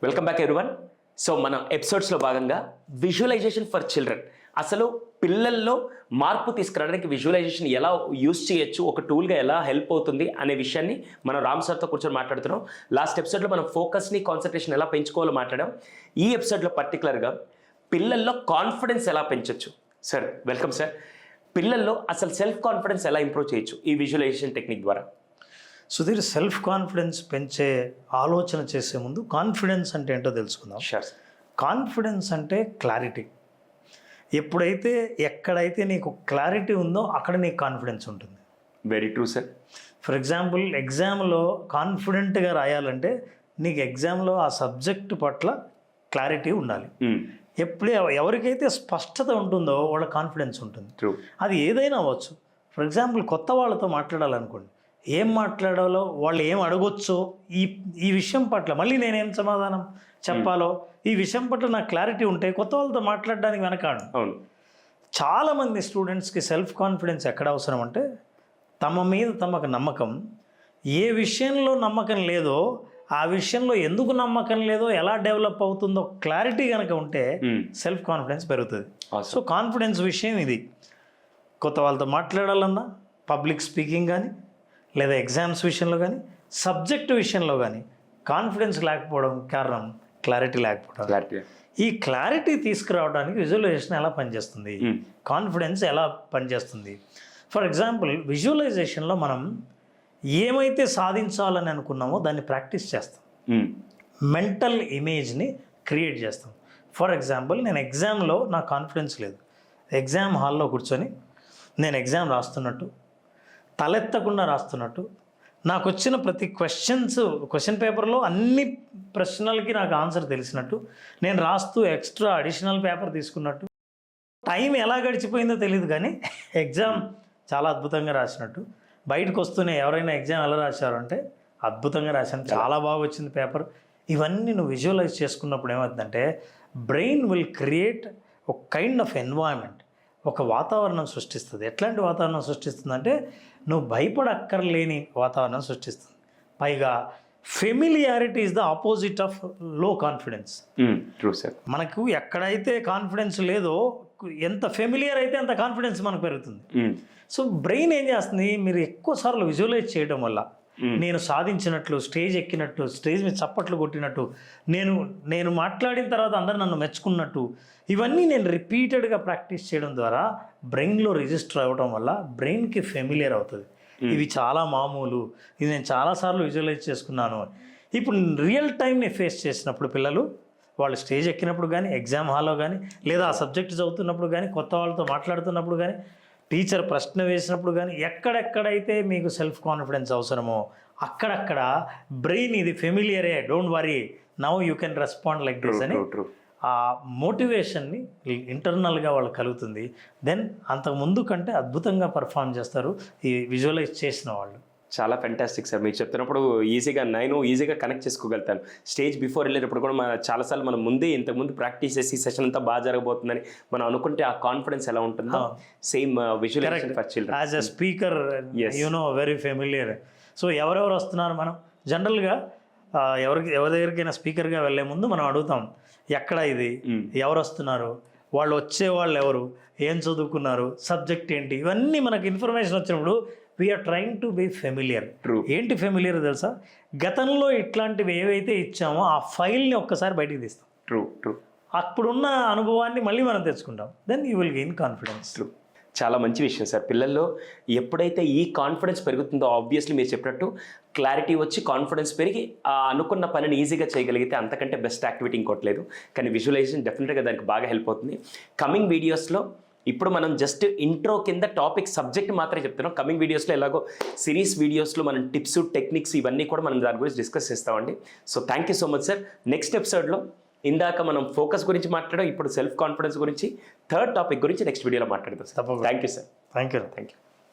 Welcome back everyone. So మన ఎపిసోడ్స్లో భాగంగా విజువలైజేషన్ ఫర్ చిల్డ్రన్, అసలు పిల్లల్లో మార్పు తీసుకురావడానికి విజువలైజేషన్ ఎలా యూజ్ చేయొచ్చు, ఒక టూల్గా ఎలా హెల్ప్ అవుతుంది అనే విషయాన్ని మనం రామ్ సార్తో కూర్చొని మాట్లాడుతున్నాం. లాస్ట్ ఎపిసోడ్లో మనం ఫోకస్ని, కాన్సన్ట్రేషన్ ఎలా పెంచుకోవాలో మాట్లాడాం. ఈ ఎపిసోడ్లో పర్టికులర్గా పిల్లల్లో కాన్ఫిడెన్స్ ఎలా పెంచవచ్చు. Sir welcome sir. పిల్లల్లో అసలు సెల్ఫ్ కాన్ఫిడెన్స్ ఎలా ఇంప్రూవ్ చేయొచ్చు ఈ విజువలైజేషన్ టెక్నిక్ ద్వారా? సుధీర్, సెల్ఫ్ కాన్ఫిడెన్స్ పెంచే ఆలోచన చేసే ముందు కాన్ఫిడెన్స్ అంటే ఏంటో తెలుసుకుందాం. కాన్ఫిడెన్స్ అంటే క్లారిటీ. ఎప్పుడైతే ఎక్కడైతే నీకు క్లారిటీ ఉందో అక్కడ నీకు కాన్ఫిడెన్స్ ఉంటుంది. Very true sir. For example, ఎగ్జామ్లో కాన్ఫిడెంట్గా రాయాలంటే నీకు ఎగ్జామ్లో ఆ సబ్జెక్ట్ పట్ల క్లారిటీ ఉండాలి. ఎప్పుడు ఎవరికైతే స్పష్టత ఉంటుందో వాళ్ళ కాన్ఫిడెన్స్ ఉంటుంది. అది ఏదైనా అవ్వచ్చు. ఫర్ ఎగ్జాంపుల్, కొత్త వాళ్ళతో మాట్లాడాలనుకోండి, ఏం మాట్లాడాలో, వాళ్ళు ఏం అడగొచ్చో, ఈ విషయం పట్ల మళ్ళీ నేనేం సమాధానం చెప్పాలో, ఈ విషయం పట్ల నాకు క్లారిటీ ఉంటే కొత్త వాళ్ళతో మాట్లాడడానికి వెనకాడు. అవును. చాలామంది స్టూడెంట్స్కి సెల్ఫ్ కాన్ఫిడెన్స్ ఎక్కడ అవసరం అంటే, తమ మీద తమకు నమ్మకం, ఏ విషయంలో నమ్మకం లేదో ఆ విషయంలో ఎందుకు నమ్మకం లేదో, ఎలా డెవలప్ అవుతుందో క్లారిటీ కనుక ఉంటే సెల్ఫ్ కాన్ఫిడెన్స్ పెరుగుతుంది. సో కాన్ఫిడెన్స్ విషయం ఇది. కొత్త వాళ్ళతో మాట్లాడాలన్నా, పబ్లిక్ స్పీకింగ్ కానీ, లేదా ఎగ్జామ్స్ విషయంలో కానీ, సబ్జెక్ట్ విషయంలో కానీ కాన్ఫిడెన్స్ లేకపోవడం కారణం క్లారిటీ లేకపోవడం. ఈ క్లారిటీ తీసుకురావడానికి విజువలైజేషన్ ఎలా పనిచేస్తుంది, కాన్ఫిడెన్స్ ఎలా పనిచేస్తుంది. ఫర్ ఎగ్జాంపుల్, విజువలైజేషన్లో మనం ఏమైతే సాధించాలని అనుకున్నామో దాన్ని ప్రాక్టీస్ చేస్తాం. మెంటల్ ఇమేజ్ని క్రియేట్ చేస్తాం. ఫర్ ఎగ్జాంపుల్, నేను ఎగ్జామ్లో నాకు కాన్ఫిడెన్స్ లేదు. ఎగ్జామ్ హాల్లో కూర్చొని నేను ఎగ్జామ్ రాస్తున్నట్టు, తలెత్తకుండా రాస్తున్నట్టు, నాకు వచ్చిన ప్రతి క్వశ్చన్ పేపర్లో అన్ని ప్రశ్నలకి నాకు ఆన్సర్ తెలిసినట్టు, నేను రాస్తూ ఎక్స్ట్రా అడిషనల్ పేపర్ తీసుకున్నట్టు, టైం ఎలా గడిచిపోయిందో తెలియదు కానీ ఎగ్జామ్ చాలా అద్భుతంగా రాసినట్టు, బయటకు వస్తూనే ఎవరైనా ఎగ్జామ్ ఎలా రాశారు అంటే అద్భుతంగా రాశాను, చాలా బాగా వచ్చింది పేపర్. ఇవన్నీ నువ్వు విజువలైజ్ చేసుకున్నప్పుడు ఏమవుతుందంటే, బ్రెయిన్ విల్ క్రియేట్ ఒక కైండ్ ఆఫ్ ఎన్వైరన్మెంట్, ఒక వాతావరణం సృష్టిస్తుంది. ఎట్లాంటి వాతావరణం సృష్టిస్తుందంటే, నువ్వు భయపడక్కర్లేని వాతావరణం సృష్టిస్తుంది. పైగా familiarity is the opposite of లో కాన్ఫిడెన్స్. మనకు ఎక్కడైతే కాన్ఫిడెన్స్ లేదో, ఎంత ఫెమిలియర్ అయితే అంత కాన్ఫిడెన్స్ మనకు పెరుగుతుంది. సో బ్రెయిన్ ఏం చేస్తుంది, మీరు ఎక్కువసార్లు విజువలైజ్ చేయడం వల్ల, నేను సాధించినట్లు, స్టేజ్ ఎక్కినట్టు, స్టేజ్ మీద చప్పట్లు కొట్టినట్టు, నేను మాట్లాడిన తర్వాత అందరూ నన్ను మెచ్చుకున్నట్టు, ఇవన్నీ నేను రిపీటెడ్గా ప్రాక్టీస్ చేయడం ద్వారా బ్రెయిన్లో రిజిస్టర్ అవ్వడం వల్ల బ్రెయిన్కి ఫెమిలియర్ అవుతుంది. ఇవి చాలా మామూలు, ఇది నేను చాలాసార్లు విజువలైజ్ చేసుకున్నాను. ఇప్పుడు రియల్ టైంని ఫేస్ చేసినప్పుడు పిల్లలు, వాళ్ళు స్టేజ్ ఎక్కినప్పుడు కానీ, ఎగ్జామ్ హాల్లో కానీ, లేదా ఆ సబ్జెక్ట్ చదువుతున్నప్పుడు కానీ, కొత్త వాళ్ళతో మాట్లాడుతున్నప్పుడు కానీ, టీచర్ ప్రశ్న వేసినప్పుడు కానీ, ఎక్కడెక్కడైతే మీకు సెల్ఫ్ కాన్ఫిడెన్స్ అవసరమో అక్కడక్కడ బ్రెయిన్ ఇది ఫెమిలియరే, don't worry, now you can respond like this అని ఆ మోటివేషన్ని ఇంటర్నల్గా వాళ్ళకి కలుగుతుంది. దెన్ అంతకు ముందు కంటే అద్భుతంగా పర్ఫామ్ చేస్తారు ఈ విజువలైజ్ చేసిన వాళ్ళు. చాలా ఫెంటాస్టిక్ సార్. మీరు చెప్తున్నప్పుడు నేను ఈజీగా కనెక్ట్ చేసుకోగలుగుతాను. స్టేజ్ బిఫోర్ వెళ్ళేటప్పుడు కూడా చాలాసార్లు మనం ఇంతకుముందు ప్రాక్టీస్ చేసి సెషన్ అంతా బాగా జరగబోతుందని మనం అనుకుంటే ఆ కాన్ఫిడెన్స్ ఎలా ఉంటుందో same visualization for children. As a speaker you know very familiar. So ఎవరెవరు వస్తున్నారు, మనం జనరల్గా ఎవరి దగ్గరికైనా స్పీకర్గా వెళ్ళే ముందు మనం అడుగుతాం, ఎక్కడ ఇది, ఎవరు వస్తున్నారు, వాళ్ళు వచ్చేవాళ్ళు ఎవరు, ఏం చదువుకున్నారు, సబ్జెక్ట్ ఏంటి, ఇవన్నీ మనకు ఇన్ఫర్మేషన్ వచ్చినప్పుడు we are trying to be familiar. ఏంటి ఫెమిలియర్ తెలుసా, గతంలో ఇట్లాంటివి ఏవైతే ఇచ్చామో ఆ ఫైల్ని ఒక్కసారి బయటికి తీస్తాం. అప్పుడున్న అనుభవాన్ని మళ్ళీ మనం తెచ్చుకుంటాం. Then you will gain confidence. చాలా మంచి విషయం సార్. పిల్లల్లో ఎప్పుడైతే ఈ కాన్ఫిడెన్స్ పెరుగుతుందో, ఆబ్వియస్లీ మీరు చెప్పినట్టు క్లారిటీ వచ్చి కాన్ఫిడెన్స్ పెరిగి ఆ అనుకున్న పనిని ఈజీగా చేయగలిగితే అంతకంటే బెస్ట్ యాక్టివిటీ ఇంకోట్లేదు. కానీ విజువలైజేషన్ డెఫినెట్గా దానికి బాగా హెల్ప్ అవుతుంది. కమింగ్ వీడియోస్లో ఇప్పుడు మనం జస్ట్ ఇంట్రో కింద టాపిక్ సబ్జెక్ట్ మాత్రమే చెప్తున్నాం. కమింగ్ వీడియోస్లో ఎలాగో సిరీస్ వీడియోస్లో మనం టిప్స్, టెక్నిక్స్ ఇవన్నీ కూడా మనం దాని గురించి డిస్కస్ చేస్తామండి. So thank you so much sir. Next ఎపిసోడ్లో ఇందాక మనం ఫోకస్ గురించి మాట్లాడాం, ఇప్పుడు సెల్ఫ్ కాన్ఫిడెన్స్ గురించి, థర్డ్ టాపిక్ గురించి నెక్స్ట్ వీడియోలో మాట్లాడదాం. Thank you sir. Thank you.